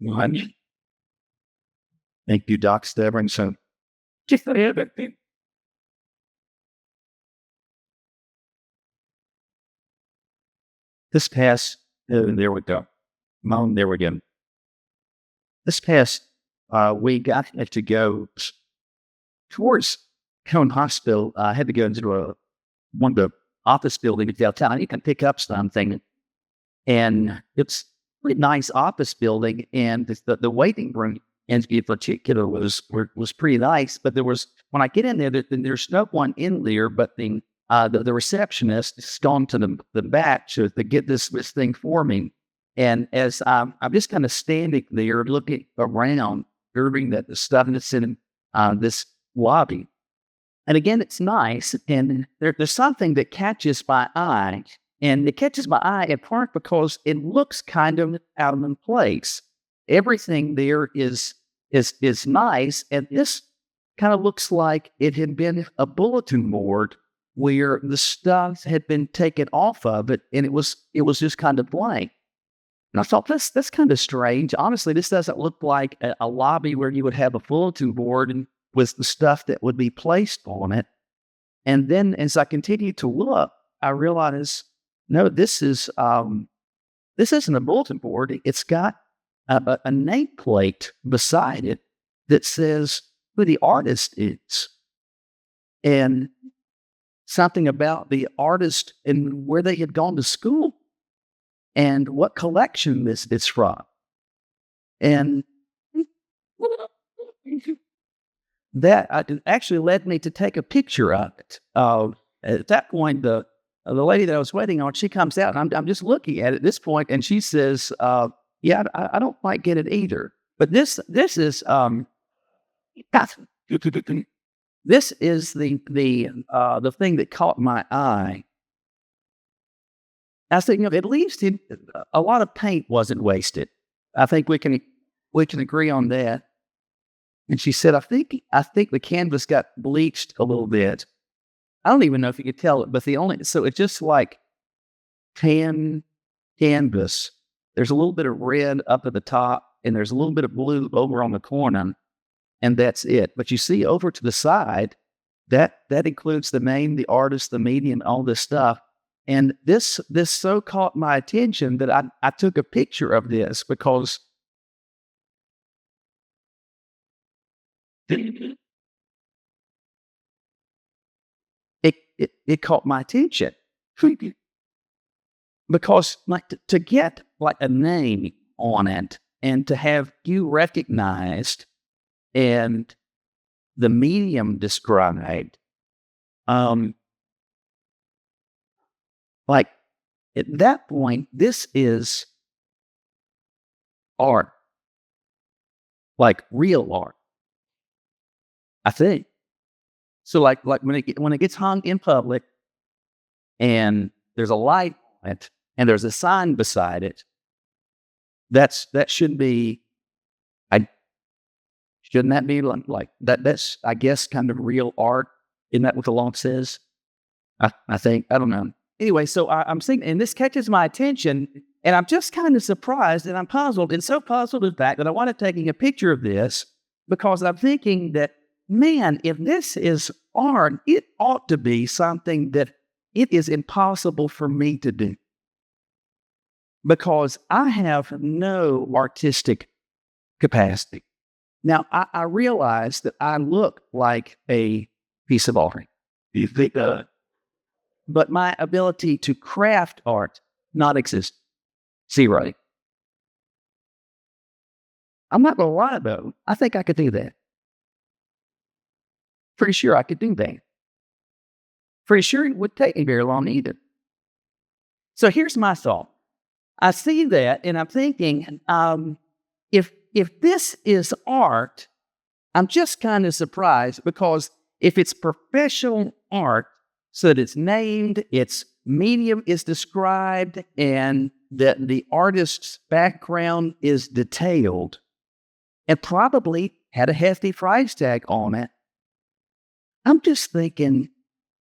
One. Thank you, Doc Stevens. Just a little bit. This past, there we go. Mom, there we go. This past week, I had to go towards Cone Hospital. I had to go into one of the office buildings downtown. You can pick up something, and it's a really nice office building. And the waiting room, in particular, was pretty nice. But when I get in there's no one in there, but the receptionist has gone to the back to get this thing for me. And as I'm just kind of standing there looking around, observing that the stuff that's in this lobby. And again, it's nice. And there's something that catches my eye. And it catches my eye in part because it looks kind of out of place. Everything there is nice. And this kind of looks like it had been a bulletin board where the stuff had been taken off of it, and it was just kind of blank. And I thought, that's kind of strange. Honestly, this doesn't look like a lobby where you would have a bulletin board and with the stuff that would be placed on it. And then as I continued to look, I realized, no, this isn't a bulletin board. It's got a nameplate beside it that says who the artist is. And something about the artist and where they had gone to school and what collection it's from. And that actually led me to take a picture of it. At that point, the lady that I was waiting on, she comes out, and I'm just looking at it at this point, and she says, yeah, I don't quite get it either. But this is this is the thing that caught my eye. I said, at least a lot of paint wasn't wasted. I think we can agree on that. And she said, I think the canvas got bleached a little bit. I don't even know if you could tell it, but so it's just like tan canvas. There's a little bit of red up at the top, and there's a little bit of blue over on the corner, and that's it. But you see over to the side, that includes the name, the artist, the medium, all this stuff. And this so caught my attention that I took a picture of this because it caught my attention. Because to get like a name on it and to have you recognized and the medium described, like at that point, this is art, like real art, I think. So like when it gets hung in public, and there's a light on it, and there's a sign beside it, that should be. Shouldn't that be like that? That's, I guess, kind of real art. Isn't that what the law says? I think. I don't know. Anyway, so I'm thinking, and this catches my attention, and I'm just kind of surprised, and I'm puzzled, and so puzzled in fact that I wanted taking a picture of this because I'm thinking that, man, if this is art, it ought to be something that it is impossible for me to do because I have no artistic capacity. Now, I realize that I look like a piece of art. You think but my ability to craft art, not exist. Zero. I'm not going to lie, though. I think I could do that. Pretty sure I could do that. Pretty sure it wouldn't take me very long either. So here's my thought. I see that, and I'm thinking, if this is art, I'm just kind of surprised because if it's professional art, so that it's named, its medium is described, and that the artist's background is detailed, and probably had a hefty price tag on it, I'm just thinking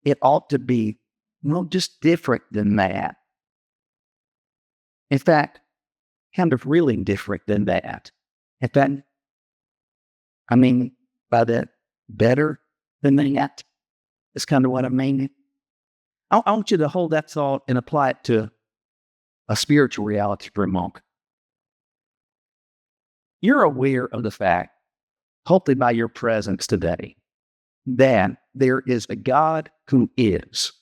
it ought to be, just different than that. In fact, kind of really different than that. In fact, I mean by that, better than that is kind of what I mean. I want you to hold that thought and apply it to a spiritual reality for a moment. You're aware of the fact, hopefully by your presence today, that there is a God who is.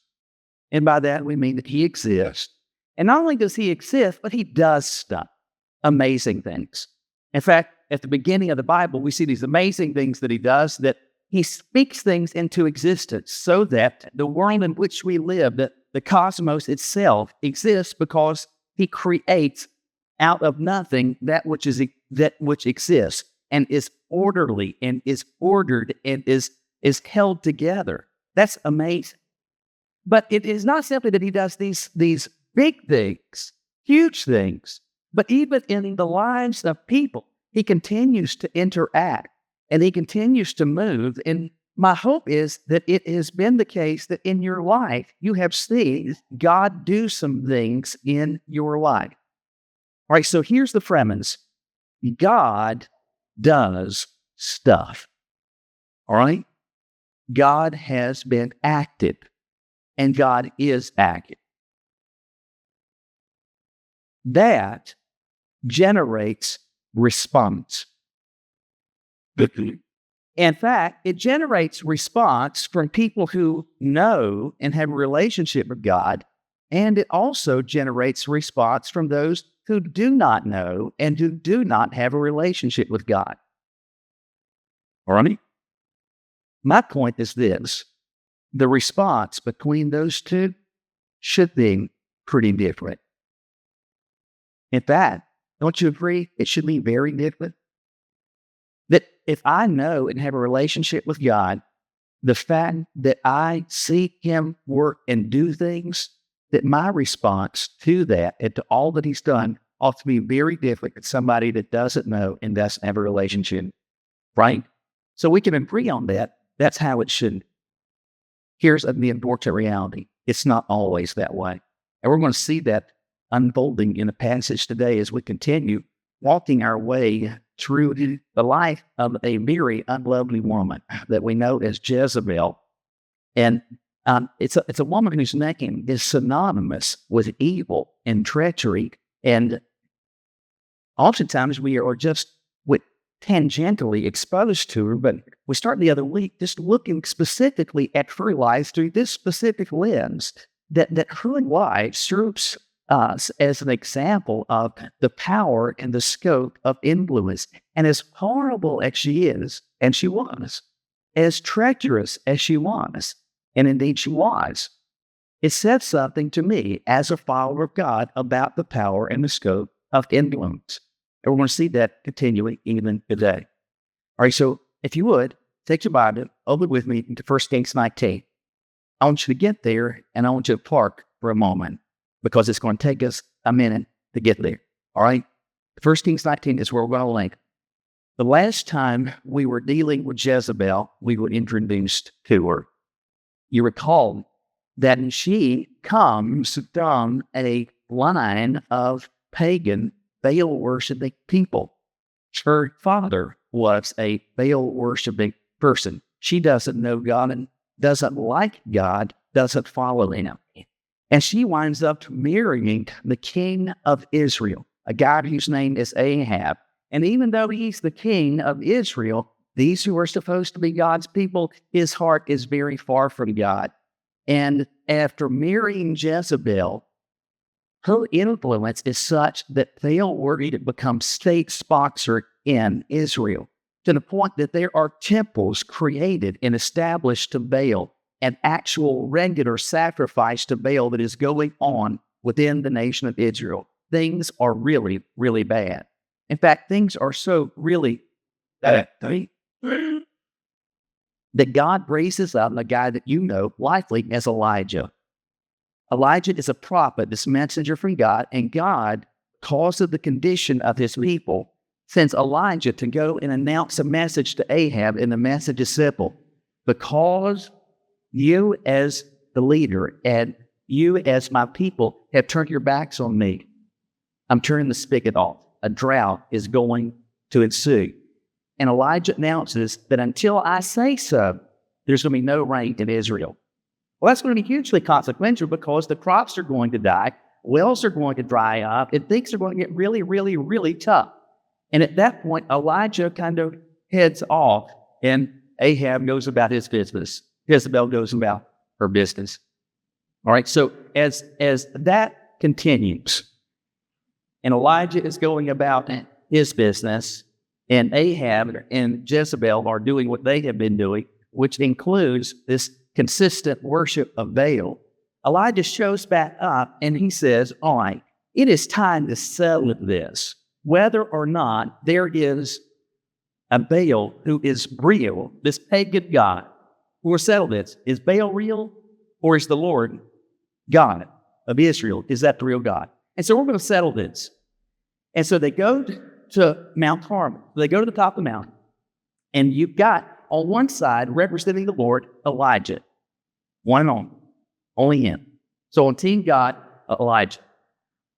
And by that, we mean that he exists. And not only does he exist, but he does stuff, amazing things. In fact, at the beginning of the Bible, we see these amazing things that he does, that he speaks things into existence so that the world in which we live, the cosmos itself, exists because he creates out of nothing that which exists and is orderly and is ordered and is held together. That's amazing. But it is not simply that he does these big things, huge things, but even in the lives of people, he continues to interact and he continues to move. And my hope is that it has been the case that in your life, you have seen God do some things in your life. All right, so here's the premise. God does stuff. All right? God has been active, and God is active. That generates response. In fact, it generates response from people who know and have a relationship with God, and it also generates response from those who do not know and who do not have a relationship with God. All right? My point is this. The response between those two should be pretty different. In fact, don't you agree? It should be very different. That if I know and have a relationship with God, the fact that I see him work and do things, that my response to that and to all that he's done ought to be very different than somebody that doesn't know and doesn't have a relationship, right? So we can agree on that. That's how it should. Here's the important reality. It's not always that way. And we're going to see that unfolding in the passage today as we continue walking our way through the life of a very unlovely woman that we know as Jezebel. And it's a woman whose name is synonymous with evil and treachery. And oftentimes we are just tangentially exposed to her, but we start the other week just looking specifically at her life through this specific lens, that her life serves us as an example of the power and the scope of influence. And as horrible as she is, and she was, as treacherous as she was, and indeed she was, it says something to me as a follower of God about the power and the scope of influence. And we're going to see that continuing even today. All right, so if you would, take your Bible, open with me to 1 Kings 19. I want you to get there, and I want you to park for a moment, because it's going to take us a minute to get there. All right? 1 Kings 19 is where we're going to link. The last time we were dealing with Jezebel, we were introduced to her. You recall that she comes from a line of pagan, Baal-worshiping people. Her father was a Baal-worshiping person. She doesn't know God and doesn't like God, doesn't follow him. And she winds up marrying the king of Israel, a guy whose name is Ahab. And even though he's the king of Israel, these who are supposed to be God's people, his heart is very far from God. And after marrying Jezebel, her influence is such that they are worthy to become state sponsored in Israel, to the point that there are temples created and established to Baal, an actual regular sacrifice to Baal that is going on within the nation of Israel. Things are really, really bad. In fact, things are so really bad that God raises up a guy that you know, likely as Elijah. Elijah is a prophet, this messenger from God, and God, because of the condition of his people, sends Elijah to go and announce a message to Ahab, and the message is simple. Because you as the leader and you as my people have turned your backs on me, I'm turning the spigot off. A drought is going to ensue. And Elijah announces that until I say so, there's going to be no rain in Israel. Well, that's going to be hugely consequential because the crops are going to die, wells are going to dry up, and things are going to get really, really, really tough. And at that point, Elijah kind of heads off, and Ahab goes about his business. Jezebel goes about her business. All right, so as that continues, and Elijah is going about his business, and Ahab and Jezebel are doing what they have been doing, which includes this consistent worship of Baal, Elijah shows back up and he says, all right, it is time to settle this. Whether or not there is a Baal who is real, this pagan god, who will settle this. Is Baal real, or is the Lord God of Israel? Is that the real God? And so we're going to settle this. And so they go to Mount Carmel. They go to the top of the mountain. And you've got on one side, representing the Lord, Elijah. One and only him. So on Team God, Elijah.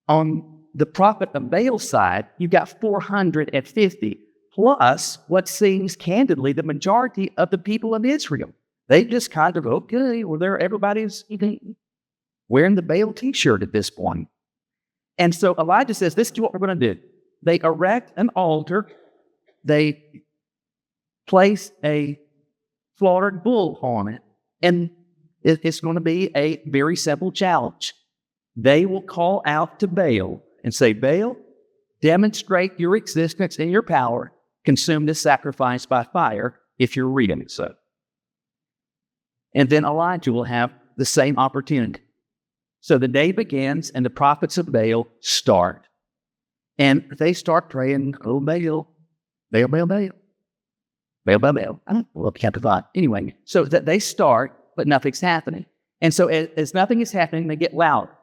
On the prophet of Baal's side, you've got 450, plus what seems candidly the majority of the people of Israel. They just kind of, okay, well, everybody's wearing the Baal t-shirt at this point. And so Elijah says, this is what we're going to do. They erect an altar. They place a slaughtered bull on it. And it's going to be a very simple challenge. They will call out to Baal and say, Baal, demonstrate your existence and your power. Consume this sacrifice by fire if you're reading it so. And then Elijah will have the same opportunity. So the day begins and the prophets of Baal start. And they start praying, oh, Baal, Baal, Baal, Baal. Baal, Baal, Baal. I don't know what kept the thought. Anyway, so that they start, but nothing's happening. And so as nothing is happening, they get louder.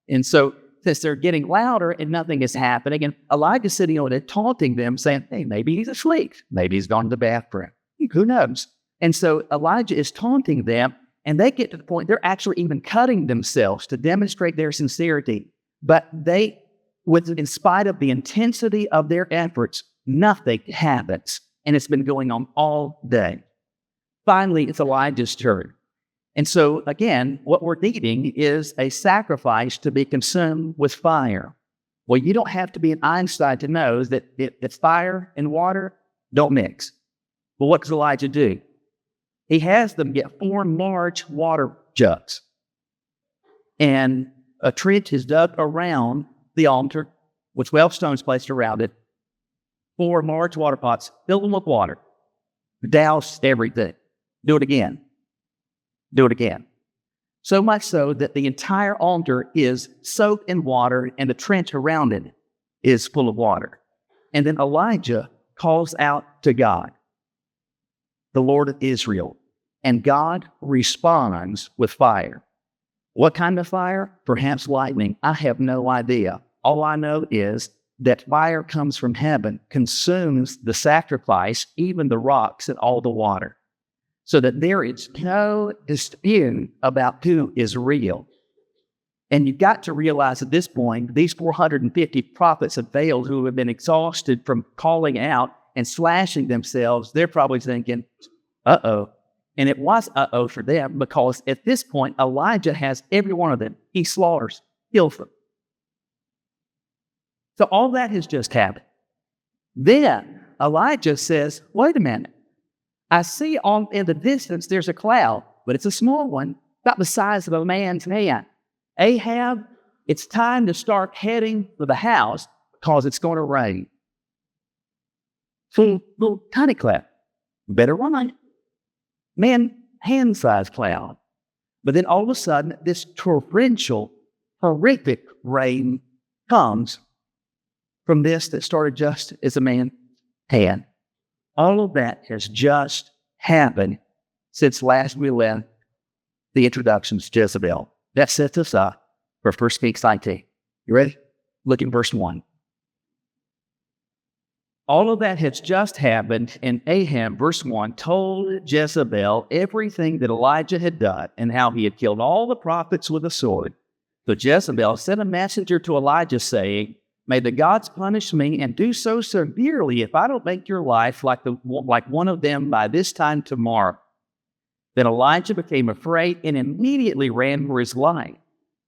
And so since they're getting louder and nothing is happening, and Elijah's sitting on it taunting them, saying, hey, maybe he's asleep. Maybe he's gone to the bathroom. Who knows? And so Elijah is taunting them, and they get to the point they're actually even cutting themselves to demonstrate their sincerity. But in spite of the intensity of their efforts, nothing happens. And it's been going on all day. Finally, it's Elijah's turn. And so, again, what we're needing is a sacrifice to be consumed with fire. Well, you don't have to be an Einstein to know that fire and water don't mix. Well, what does Elijah do? He has them get 4 large water jugs. And a trench is dug around the altar with 12 stones placed around it. 4 large water pots, fill them with water. Douse everything. Do it again. Do it again. So much so that the entire altar is soaked in water and the trench around it is full of water. And then Elijah calls out to God, the Lord of Israel, and God responds with fire. What kind of fire? Perhaps lightning. I have no idea. All I know is that fire comes from heaven, consumes the sacrifice, even the rocks and all the water. So that there is no dispute about who is real. And you've got to realize at this point, these 450 prophets of Baal who have been exhausted from calling out and slashing themselves, they're probably thinking, uh-oh. And it was uh-oh for them because at this point, Elijah has every one of them. He slaughters, kills them. So all that has just happened. Then Elijah says, wait a minute. I see in the distance there's a cloud, but it's a small one, about the size of a man's hand. Ahab, it's time to start heading for the house because it's going to rain. So little tiny cloud. Better run. Man, hand-sized cloud. But then all of a sudden, this torrential, horrific rain comes from this that started just as a man's hand. All of that has just happened since last we left the introduction to Jezebel. That sets us up for 1 Kings 19. You ready? Look at verse 1. All of that has just happened, and Ahab, verse 1, told Jezebel everything that Elijah had done and how he had killed all the prophets with a sword. So Jezebel sent a messenger to Elijah saying, May the gods punish me and do so severely if I don't make your life like one of them by this time tomorrow." Then Elijah became afraid and immediately ran for his life.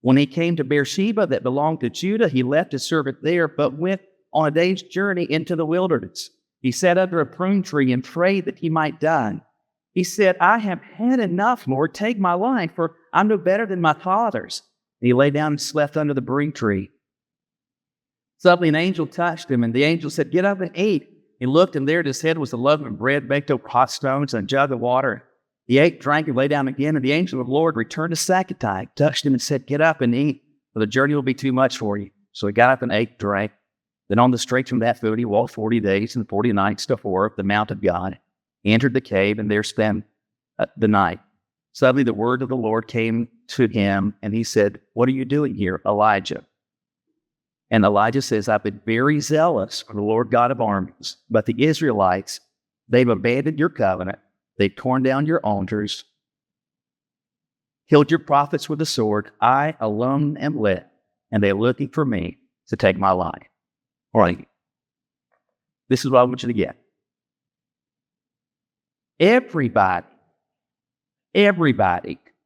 When he came to Beersheba that belonged to Judah, he left his servant there, but went on a day's journey into the wilderness. He sat under a prune tree and prayed that he might die. He said, "I have had enough, Lord. Take my life, for I'm no better than my fathers." And he lay down and slept under the broom tree. Suddenly an angel touched him, and the angel said, "Get up and eat." He looked, and there at his head was a loaf of bread baked over hot stones and a jug of water. He ate, drank, and lay down again, and the angel of the Lord returned to Sackattai, touched him, and said, "Get up and eat, for the journey will be too much for you." So he got up and ate, drank. Then on the strength from that food, he walked 40 days and 40 nights to Horeb, the mount of God. He entered the cave, and there spent the night. Suddenly the word of the Lord came to him, and he said, "What are you doing here, Elijah?" And Elijah says, "I've been very zealous for the Lord God of armies, but the Israelites, they've abandoned your covenant. They've torn down your altars, killed your prophets with the sword. I alone am left, and they're looking for me to take my life." All right. This is what I want you to get. Everybody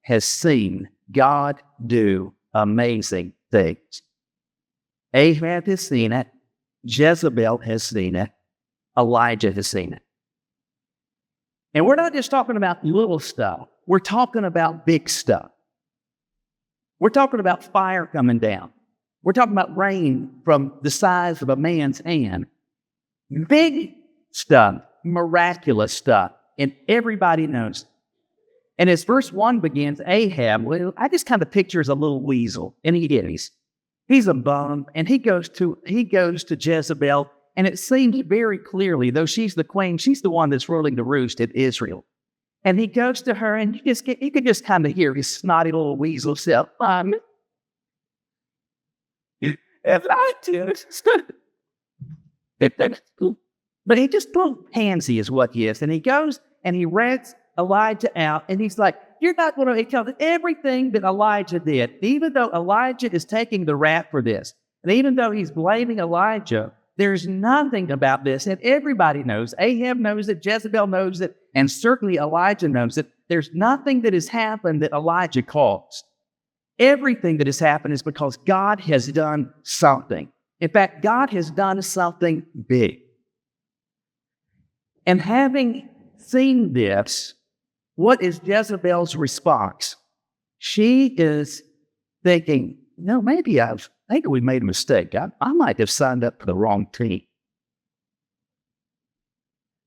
has seen God do amazing things. Ahab has seen it. Jezebel has seen it. Elijah has seen it. And we're not just talking about little stuff. We're talking about big stuff. We're talking about fire coming down. We're talking about rain from the size of a man's hand. Big stuff, miraculous stuff, and everybody knows it. And as verse 1 begins, Ahab, well, I just kind of picture as a little weasel, and he is. He's a bum, and he goes to Jezebel. And it seems very clearly, though she's the queen, she's the one that's ruling the roost in Israel. And he goes to her, and you can just kind of hear his snotty little weasel self. But he just little pansy is what he is. And he goes and he rats Elijah out, and he's like, "You're not going to," he tells everything that Elijah did, even though Elijah is taking the rap for this, and even though he's blaming Elijah, there's nothing about this, and everybody knows. Ahab knows it, Jezebel knows it, and certainly Elijah knows it. There's nothing that has happened that Elijah caused. Everything that has happened is because God has done something. In fact, God has done something big. And having seen this, what is Jezebel's response? She is thinking, "No, maybe we made a mistake. I might have signed up for the wrong team.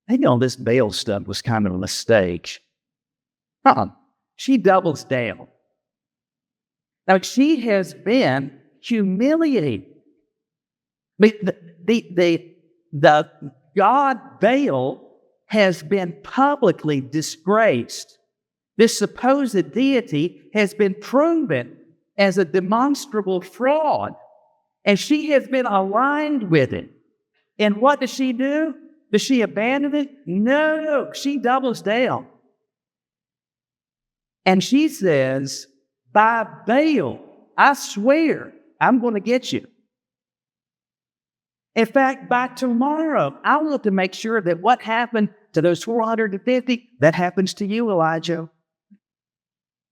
Maybe all this Baal stuff was kind of a mistake." She doubles down. Now, she has been humiliated. The god Baal has been publicly disgraced. This supposed deity has been proven as a demonstrable fraud, and she has been aligned with it. And what does she do? Does she abandon it? No, she doubles down. And she says, "By Baal, I swear I'm going to get you. In fact, by tomorrow, I want to make sure that what happened to those 450, that happens to you, Elijah.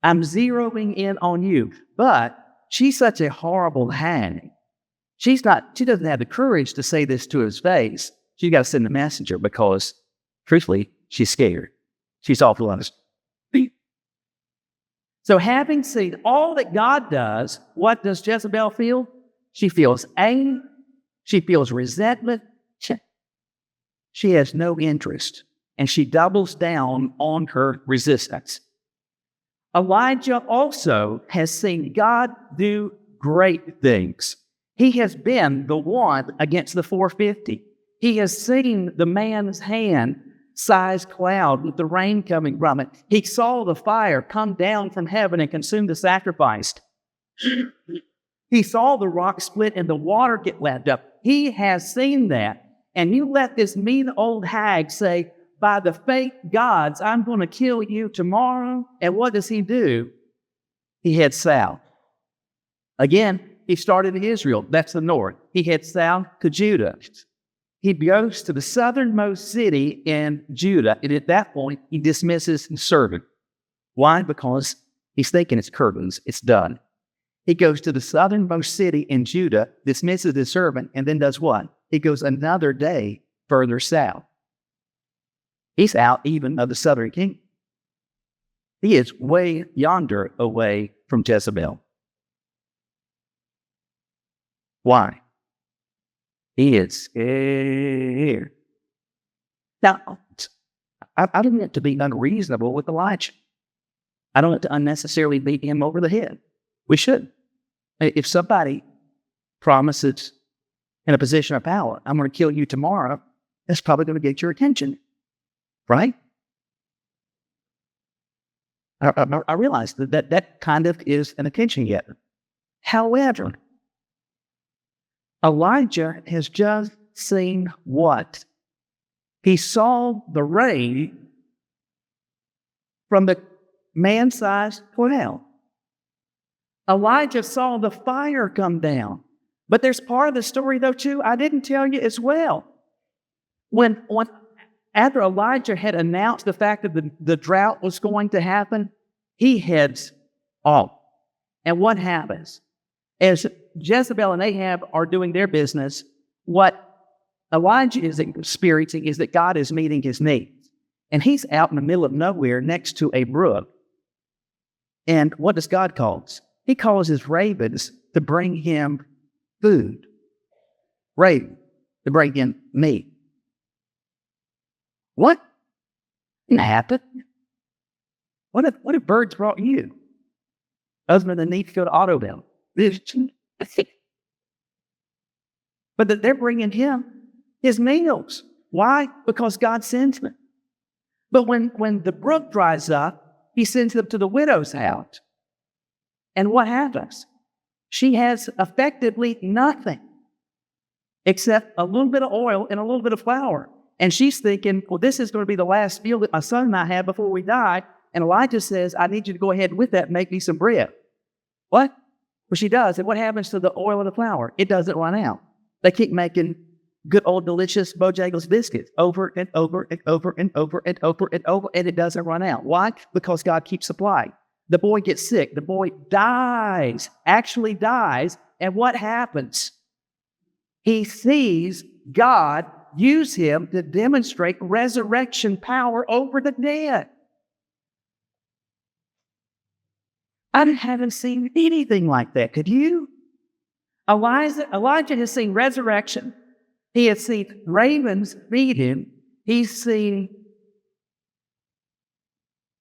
I'm zeroing in on you." But she's such a horrible hag. She doesn't have the courage to say this to his face. She's got to send a messenger because, truthfully, she's scared. She's awful honest. So having seen all that God does, what does Jezebel feel? She feels anger. She feels resentment. She has no interest, and she doubles down on her resistance. Elijah also has seen God do great things. He has been the one against the 450. He has seen the man's hand-sized cloud with the rain coming from it. He saw the fire come down from heaven and consume the sacrifice. He saw the rock split and the water get lapped up. He has seen that. And you let this mean old hag say, "By the fake gods, I'm going to kill you tomorrow." And what does he do? He heads south. Again, He started in Israel. That's the north. He heads south to Judah. He goes to the southernmost city in Judah, and at that point, he dismisses his servant. Why? Because he's thinking it's curtains. It's done. He goes to the southernmost city in Judah, dismisses his servant, and then does what? He goes another day further south. He's out even of the southern kingdom. He is way yonder away from Jezebel. Why? He is scared. Now, I don't want to be unreasonable with Elijah. I don't want to unnecessarily beat him over the head. We should. If somebody promises in a position of power, I'm going to kill you tomorrow, that's probably going to get your attention, right? I realize that kind of is an attention getter. However, Elijah has just seen what? He saw the rain from the man-sized cloud. Elijah saw the fire come down. But there's part of the story, though, too, I didn't tell you as well. When after Elijah had announced the fact that the drought was going to happen, he heads off. And what happens? As Jezebel and Ahab are doing their business, what Elijah is experiencing is that God is meeting his needs. And he's out in the middle of nowhere next to a brook. And what does God call? He calls his ravens to bring him food. Raven, to bring him meat. What? Didn't happen. What if birds brought you? Other than the need to go to Autobell. But they're bringing him his meals. Why? Because God sends them. But when the brook dries up, he sends them to the widow's house. And what happens? She has effectively nothing except a little bit of oil and a little bit of flour. And she's thinking, well, this is going to be the last meal that my son and I have before we die. And Elijah says, I need you to go ahead with that and make me some bread. What? Well, she does. And what happens to the oil and the flour? It doesn't run out. They keep making good old delicious Bojangles biscuits over and over and over and over and over and over, and it doesn't run out. Why? Because God keeps supplying. The boy gets sick. The boy dies, actually dies. And what happens? He sees God use him to demonstrate resurrection power over the dead. I haven't seen anything like that. Could you? Elijah has seen resurrection. He has seen ravens feed him. He's seen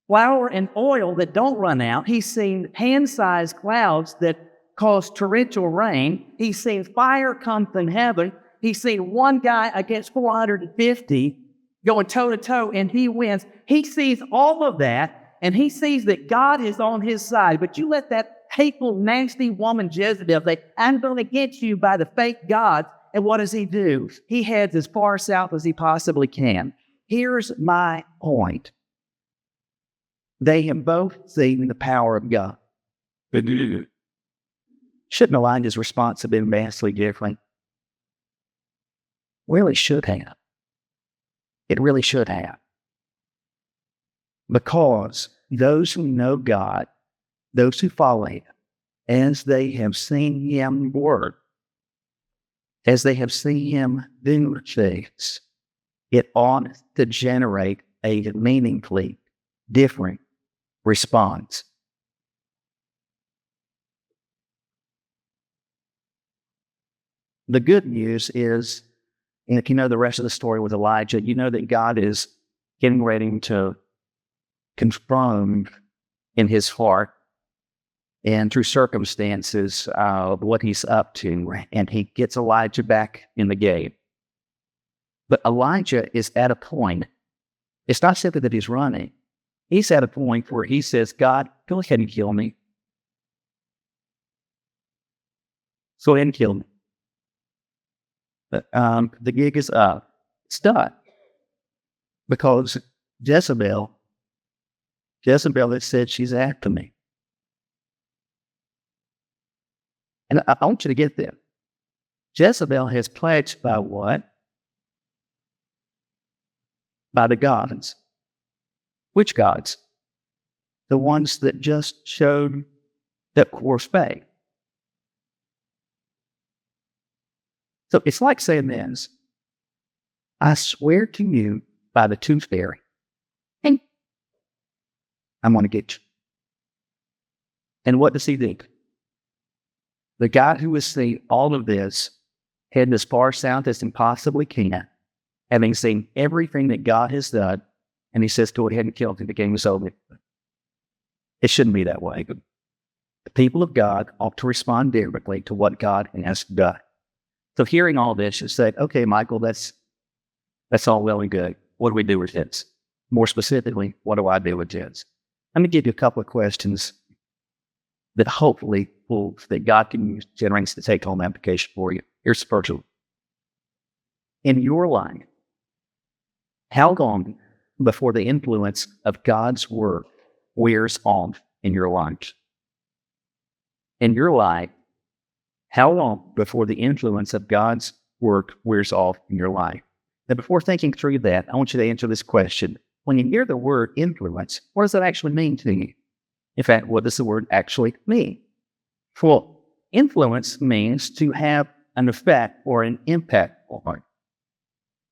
flour and oil that don't run out. He's seen hand-sized clouds that cause torrential rain. He's seen fire come from heaven. He's seen one guy against 450 going toe-to-toe, and he wins. He sees all of that, and he sees that God is on his side. But you let that hateful, nasty woman Jezebel say, I'm going to get you by the fake gods. And what does he do? He heads as far south as he possibly can. Here's my point. They have both seen the power of God. Shouldn't Elijah's response have been vastly different? Well, it should have. It really should have. Because those who know God, those who follow him, as they have seen him work, as they have seen him do things, it ought to generate a meaningfully different response. The good news is, and if you know the rest of the story with Elijah, you know that God is getting ready to confirm in his heart and through circumstances what he's up to, and he gets Elijah back in the game. But Elijah is at a point, it's not simply that he's running. He's at a point where he says, God, go ahead and kill me. Go ahead and kill me. But the gig is up. It's done. Because Jezebel has said she's after me. And I want you to get them. Jezebel has pledged by what? By the gods. Which gods? The ones that just showed that course faith. So it's like saying this: I swear to you by the tooth fairy, I'm going to get you. And what does he do? The guy who has seen all of this, heading as far south as he possibly can, having seen everything that God has done, and he says, go ahead and kill him, the game is over. It shouldn't be that way. The people of God ought to respond differently to what God has done. So hearing all this, you say, okay, Michael, that's all well and good. What do we do with this? More specifically, what do I do with this? Let me give you a couple of questions that hopefully that God can use generates to take home application for you. Here's the first one. In your life, how long before the influence of God's word wears off in your life? In your life, how long before the influence of God's word wears off in your life? Now, before thinking through that, I want you to answer this question. When you hear the word influence, what does that actually mean to you? In fact, what does the word actually mean? Well, influence means to have an effect or an impact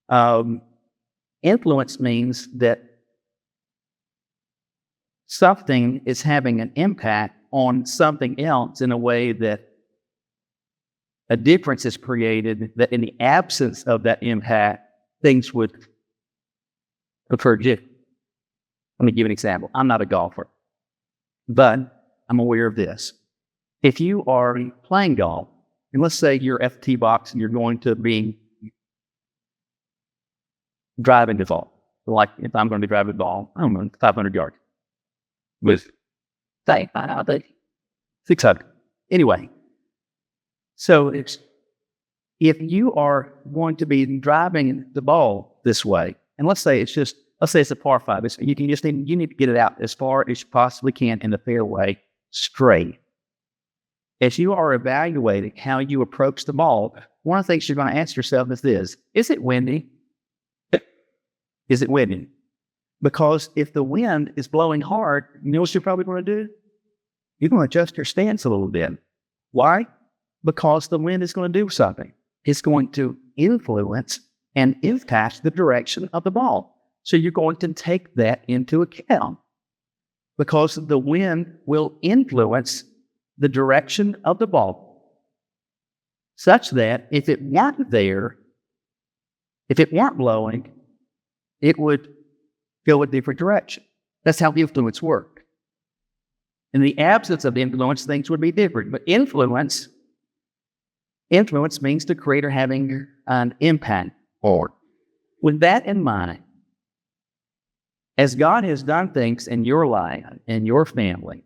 on. Influence means that something is having an impact on something else in a way that a difference is created, that in the absence of that impact, things would occur different. Let me give you an example. I'm not a golfer, but I'm aware of this. If you are playing golf, and let's say you're at the tee box and you're going to be driving the ball. Like if I'm going to be driving the ball, I don't know, 500 yards. With, say, 600. Anyway, so if you are going to be driving the ball this way, and let's say it's a par 5. You need to get it out as far as you possibly can in the fairway straight. As you are evaluating how you approach the ball, one of the things you're going to ask yourself is this: is it windy? Is it windy? Because if the wind is blowing hard, you know what you're probably going to do? You're going to adjust your stance a little bit. Why? Because the wind is going to do something. It's going to influence and impact the direction of the ball. So you're going to take that into account, because the wind will influence the direction of the ball, such that if it weren't there, if it weren't blowing, it would go a different direction. That's how influence works. In the absence of influence, things would be different. But influence means to create or having an impact. Or with that in mind, as God has done things in your life and your family,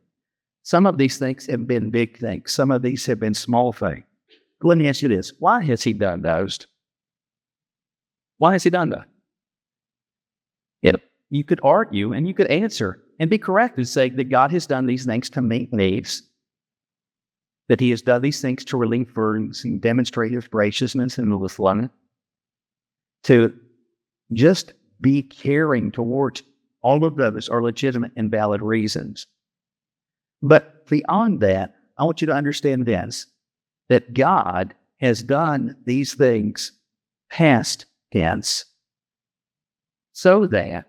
some of these things have been big things. Some of these have been small things. Let me ask you this. Why has he done those? Why has he done that? You could argue and you could answer and be correct and say that God has done these things to meet needs, that he has done these things to relieve burdens and demonstrate his graciousness and his love, to just be caring towards all of those are legitimate and valid reasons. But beyond that, I want you to understand this, that God has done these things past tense, so that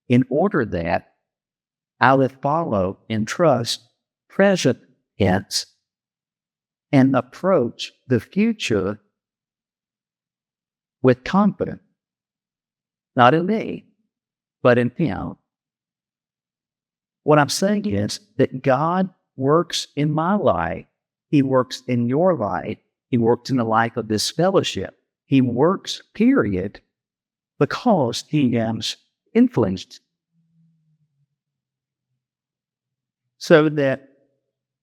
in order that I will follow and trust present tense and approach the future with confidence, not in me, but in him. What I'm saying is that God works in my life. He works in your life. He works in the life of this fellowship. He works, period, because he has influenced. So that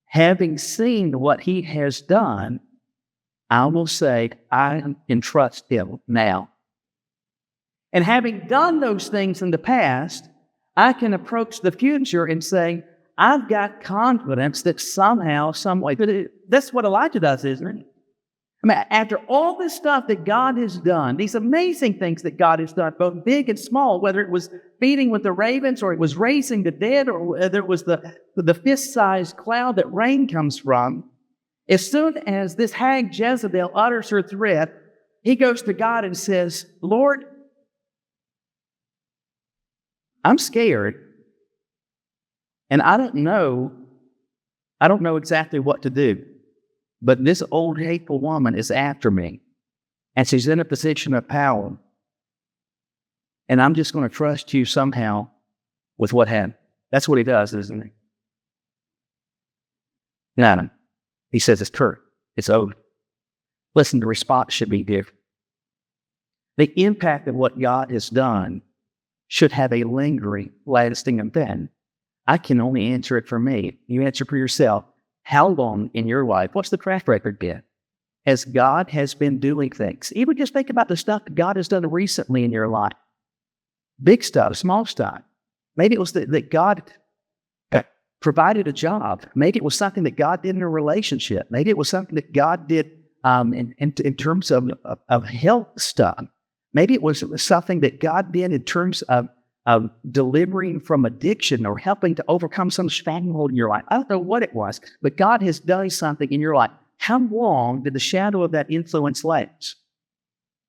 having seen what he has done, I will say, I can trust him now. And having done those things in the past, I can approach the future and say, I've got confidence that somehow, some way, that That's what Elijah does, isn't it? I mean, after all this stuff that God has done, these amazing things that God has done, both big and small, whether it was feeding with the ravens or it was raising the dead or whether it was the fist-sized cloud that rain comes from, as soon as this hag Jezebel utters her threat, he goes to God and says, Lord, I'm scared, and I don't know exactly what to do. But this old hateful woman is after me, and she's in a position of power. And I'm just going to trust you somehow with what happened. That's what he does, isn't he? No. He says it's true. It's over. Listen, the response should be different. The impact of what God has done should have a lingering, lasting event. I can only answer it for me. You answer for yourself. How long in your life, what's the track record been? As God has been doing things. Even just think about the stuff that God has done recently in your life. Big stuff, small stuff. Maybe it was that God provided a job. Maybe it was something that God did in a relationship. Maybe it was something that God did in terms of health stuff. Maybe it was something that God did in terms of delivering from addiction or helping to overcome some stronghold in your life. I don't know what it was, but God has done something in your life. How long did the shadow of that influence last?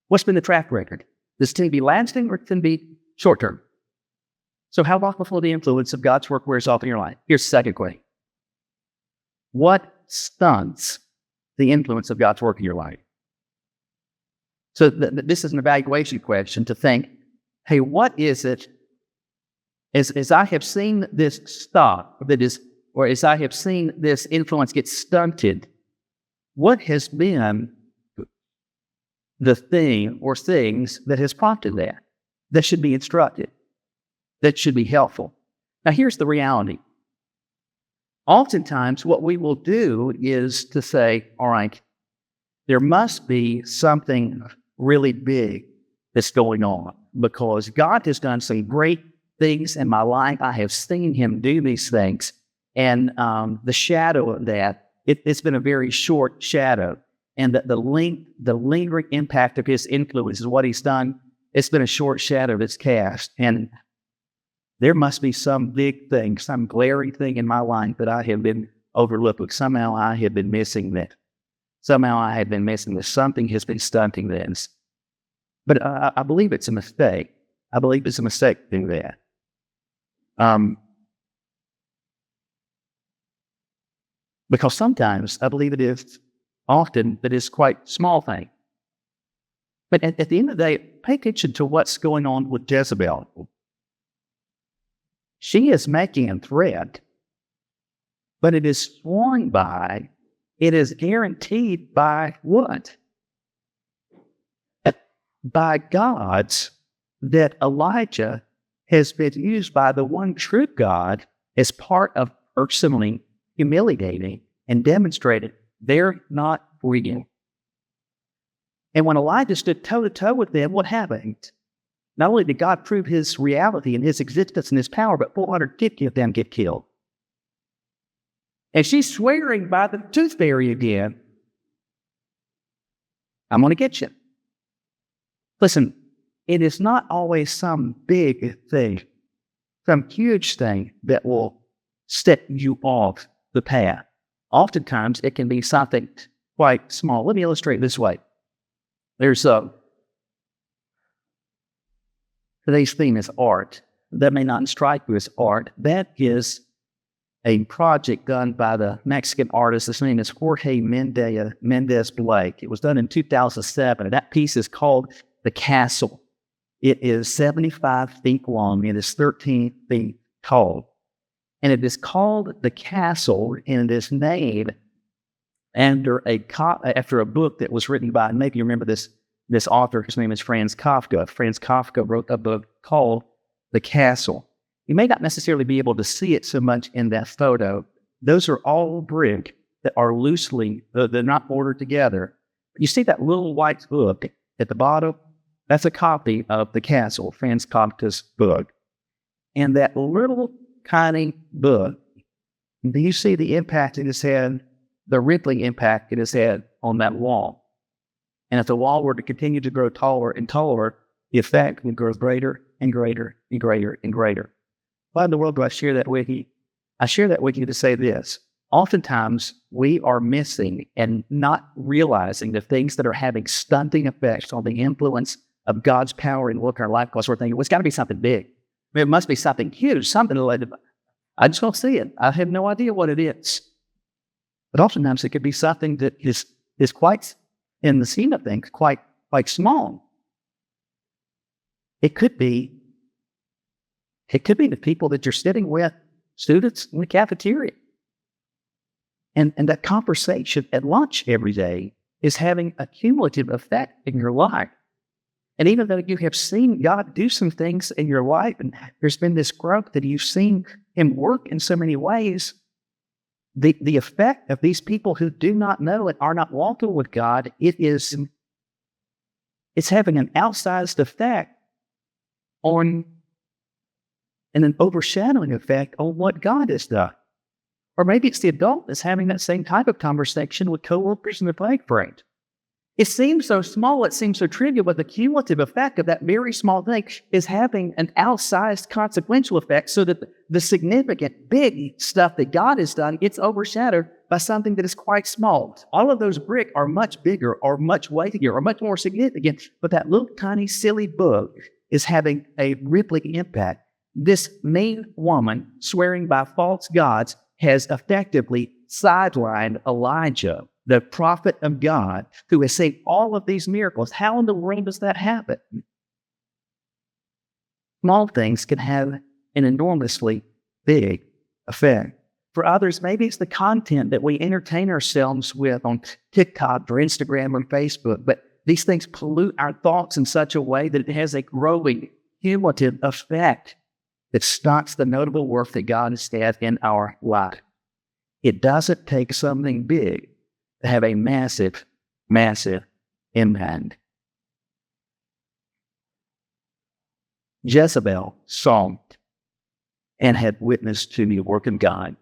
What's been the track record? Does it tend to be lasting or tend to be short-term? So how long before the influence of God's work wears off in your life? Here's the second question. What stunts the influence of God's work in your life? So this is an evaluation question to think, hey, what is it? As I have seen this stop, or as I have seen this influence get stunted, what has been the thing or things that has prompted that? That should be instructed, that should be helpful. Now, here's the reality. Oftentimes, what we will do is to say, all right, there must be something really big that's going on because God has done some great things in my life. I have seen him do these things. And the shadow of that, it's been a very short shadow. And the lingering impact of his influence is what he's done. It's been a short shadow that's cast. And there must be some big thing, some glaring thing in my life that I have been overlooked. Somehow I have been missing that. Somehow I have been missing this. Something has been stunting this. But I believe it's a mistake. I believe it's a mistake to do that. Because sometimes I believe it is often that it's quite small thing. But at the end of the day, pay attention to what's going on with Jezebel. She is making a threat, but it is sworn by, it is guaranteed by what? By God's, that Elijah has been used by the one true God as part of personally humiliating and demonstrating they're not real. And when Elijah stood toe-to-toe with them, what happened? Not only did God prove his reality and his existence and his power, but 450 of them get killed. And she's swearing by the tooth fairy again, I'm going to get you. Listen, it is not always some big thing, some huge thing that will set you off the path. Oftentimes, it can be something quite small. Let me illustrate this way. There's today's theme is art. That may not strike you as art. That is a project done by the Mexican artist. His name is Jorge Mendez Blake. It was done in 2007, and that piece is called The Castle. It is 75 feet long. It is 13 feet tall. And it is called The Castle, and it is named after a book that was written by, maybe you remember this author, his name is Franz Kafka. Franz Kafka wrote a book called The Castle. You may not necessarily be able to see it so much in that photo. Those are all brick that are loosely, they're not ordered together. You see that little white book at the bottom? That's a copy of The Castle, Franz Kafka's book. And that little tiny book, do you see the impact it has had the rippling impact it has had on that wall. And if the wall were to continue to grow taller and taller, the effect would grow greater and greater and greater and greater. Why in the world do I share that with you? I share that with you to say this. Oftentimes, we are missing and not realizing the things that are having stunting effects on the influence of God's power and work in our life, because we're thinking, well, it's got to be something big. I mean, it must be something huge, something that I just don't see it. I have no idea what it is. But oftentimes, it could be something that is quite, in the scheme of things, quite small. It could be the people that you're sitting with, students in the cafeteria. And that conversation at lunch every day is having a cumulative effect in your life. And even though you have seen God do some things in your life, and there's been this growth that you've seen Him work in so many ways, the effect of these people who do not know and are not walking with God, it's having an outsized effect on, and an overshadowing effect on what God has done. Or maybe it's the adult that's having that same type of conversation with coworkers in the playground. It seems so small, it seems so trivial, but the cumulative effect of that very small thing is having an outsized consequential effect, so that the significant, big stuff that God has done gets overshadowed by something that is quite small. All of those bricks are much bigger or much weightier or much more significant, but that little tiny silly bug is having a rippling impact. This mean woman swearing by false gods has effectively sidelined Elijah, the prophet of God, who has seen all of these miracles. How in the world does that happen? Small things can have an enormously big effect. For others, maybe it's the content that we entertain ourselves with on TikTok or Instagram or Facebook, but these things pollute our thoughts in such a way that it has a growing cumulative effect that stops the notable work that God has had in our life. It doesn't take something big to have a massive, massive impact. Jezebel saw and had witnessed to the work of God.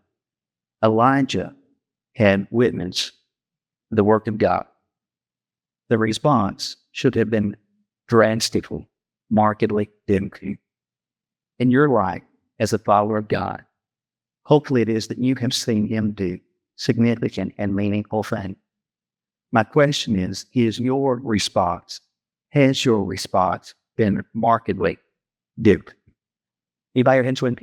Elijah had witnessed the work of God. The response should have been drastically, markedly different. In your life as a follower of God, hopefully it is that you have seen Him do significant and meaningful things. My question is your response, has your response been markedly different? Anybody your hands with me?